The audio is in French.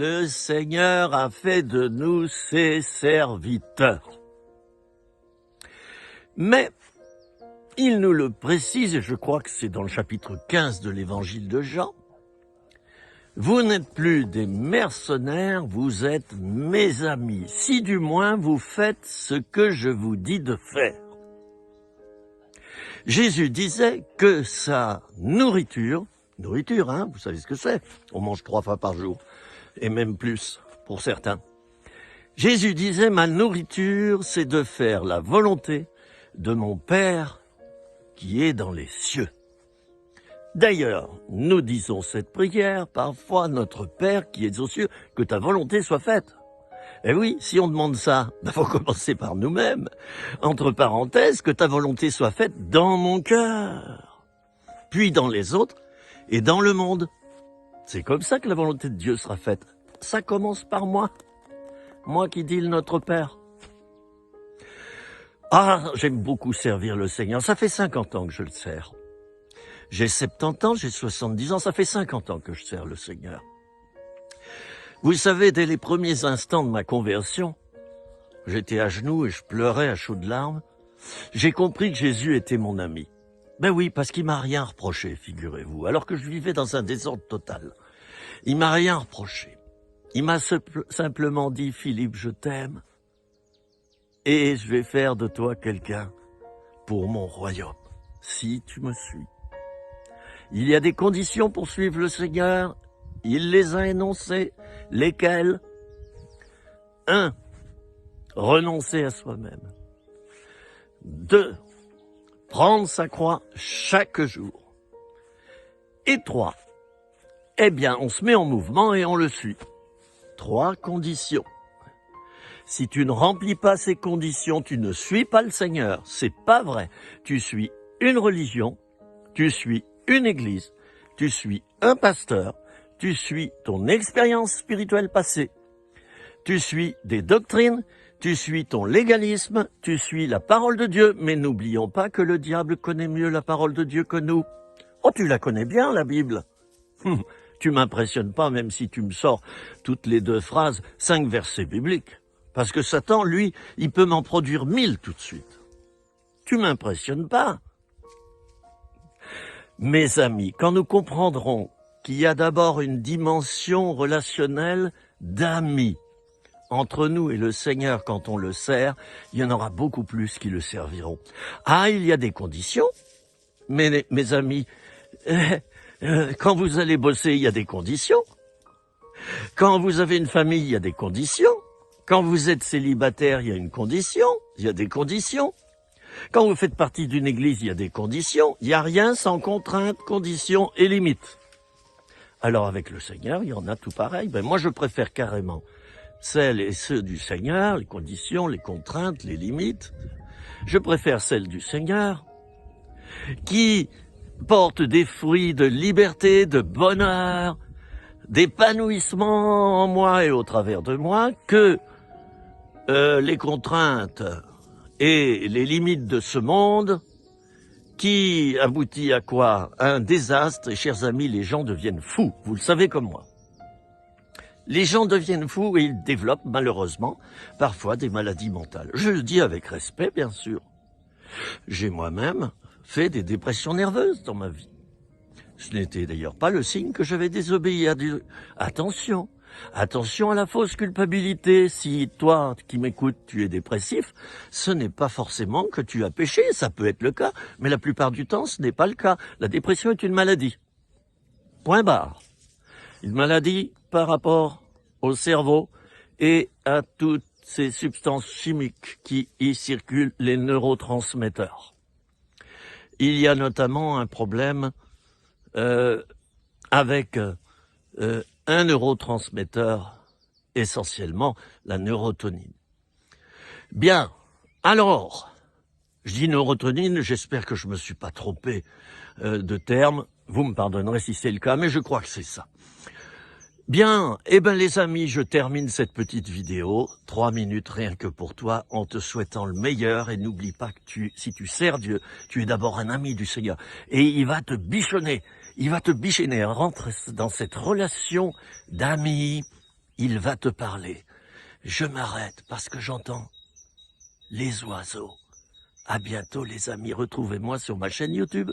Le Seigneur a fait de nous ses serviteurs. Mais il nous le précise, et je crois que c'est dans le chapitre 15 de l'évangile de Jean, vous n'êtes plus des mercenaires, vous êtes mes amis, si du moins vous faites ce que je vous dis de faire. Jésus disait que sa nourriture, vous savez ce que c'est, on mange 3 fois par jour, et même plus pour certains. Jésus disait, ma nourriture, c'est de faire la volonté de mon Père qui est dans les cieux. D'ailleurs, nous disons cette prière, parfois, notre Père qui est aux cieux, que ta volonté soit faite. Eh oui, si on demande ça, faut commencer par nous-mêmes. Entre parenthèses, que ta volonté soit faite dans mon cœur, puis dans les autres et dans le monde. C'est comme ça que la volonté de Dieu sera faite. Ça commence par moi. Moi qui dis le Notre Père. Ah, j'aime beaucoup servir le Seigneur. Ça fait 50 ans que je le sers. J'ai 70 ans, j'ai 70 ans, ça fait 50 ans que je sers le Seigneur. Vous savez, dès les premiers instants de ma conversion, j'étais à genoux et je pleurais à chaudes larmes. J'ai compris que Jésus était mon ami. Ben oui, parce qu'il m'a rien reproché, figurez-vous, alors que je vivais dans un désordre total. Il m'a rien reproché. Il m'a simplement dit, Philippe, je t'aime et je vais faire de toi quelqu'un pour mon royaume, si tu me suis. Il y a des conditions pour suivre le Seigneur. Il les a énoncées. Lesquelles? 1. Renoncer à soi-même. 2. Prendre sa croix chaque jour. Et 3. Eh bien, on se met en mouvement et on le suit. 3 conditions. Si tu ne remplis pas ces conditions, tu ne suis pas le Seigneur. C'est pas vrai. Tu suis une religion, tu suis une église, tu suis un pasteur, tu suis ton expérience spirituelle passée, tu suis des doctrines, tu suis ton légalisme, tu suis la parole de Dieu, mais n'oublions pas que le diable connaît mieux la parole de Dieu que nous. Oh, tu la connais bien, la Bible. Tu m'impressionnes pas, même si tu me sors toutes les 2 phrases, 5 versets bibliques. Parce que Satan, lui, il peut m'en produire 1000 tout de suite. Tu m'impressionnes pas. Mes amis, quand nous comprendrons qu'il y a d'abord une dimension relationnelle d'amis entre nous et le Seigneur quand on le sert, il y en aura beaucoup plus qui le serviront. Ah, il y a des conditions, mais mes amis, quand vous allez bosser, il y a des conditions. Quand vous avez une famille, il y a des conditions. Quand vous êtes célibataire, il y a une condition, il y a des conditions. Quand vous faites partie d'une église, il y a des conditions. Il n'y a rien sans contraintes, conditions et limites. Alors avec le Seigneur, il y en a tout pareil. Ben moi, je préfère carrément celles et ceux du Seigneur, les conditions, les contraintes, les limites. Je préfère celles du Seigneur qui portent des fruits de liberté, de bonheur, d'épanouissement en moi et au travers de moi que les contraintes et les limites de ce monde qui aboutit à quoi? Un désastre, et chers amis, les gens deviennent fous, vous le savez comme moi. Les gens deviennent fous et ils développent malheureusement parfois des maladies mentales. Je le dis avec respect, bien sûr. J'ai moi-même fait des dépressions nerveuses dans ma vie. Ce n'était d'ailleurs pas le signe que j'avais désobéi à Dieu. Attention! Attention à la fausse culpabilité. Si toi qui m'écoutes, tu es dépressif, ce n'est pas forcément que tu as péché, ça peut être le cas, mais la plupart du temps, ce n'est pas le cas. La dépression est une maladie. Point barre. Une maladie par rapport au cerveau et à toutes ces substances chimiques qui y circulent, les neurotransmetteurs. Il y a notamment un problème avec un neurotransmetteur, essentiellement la neurotonine. Bien, alors, je dis neurotonine, j'espère que je me suis pas trompé de terme, vous me pardonnerez si c'est le cas, mais je crois que c'est ça. Bien, eh ben les amis, je termine cette petite vidéo, 3 minutes rien que pour toi, en te souhaitant le meilleur, et n'oublie pas que si tu sers Dieu, tu es d'abord un ami du Seigneur, et il va te bichonner, rentre dans cette relation d'amis, il va te parler. Je m'arrête parce que j'entends les oiseaux. À bientôt les amis, retrouvez-moi sur ma chaîne YouTube.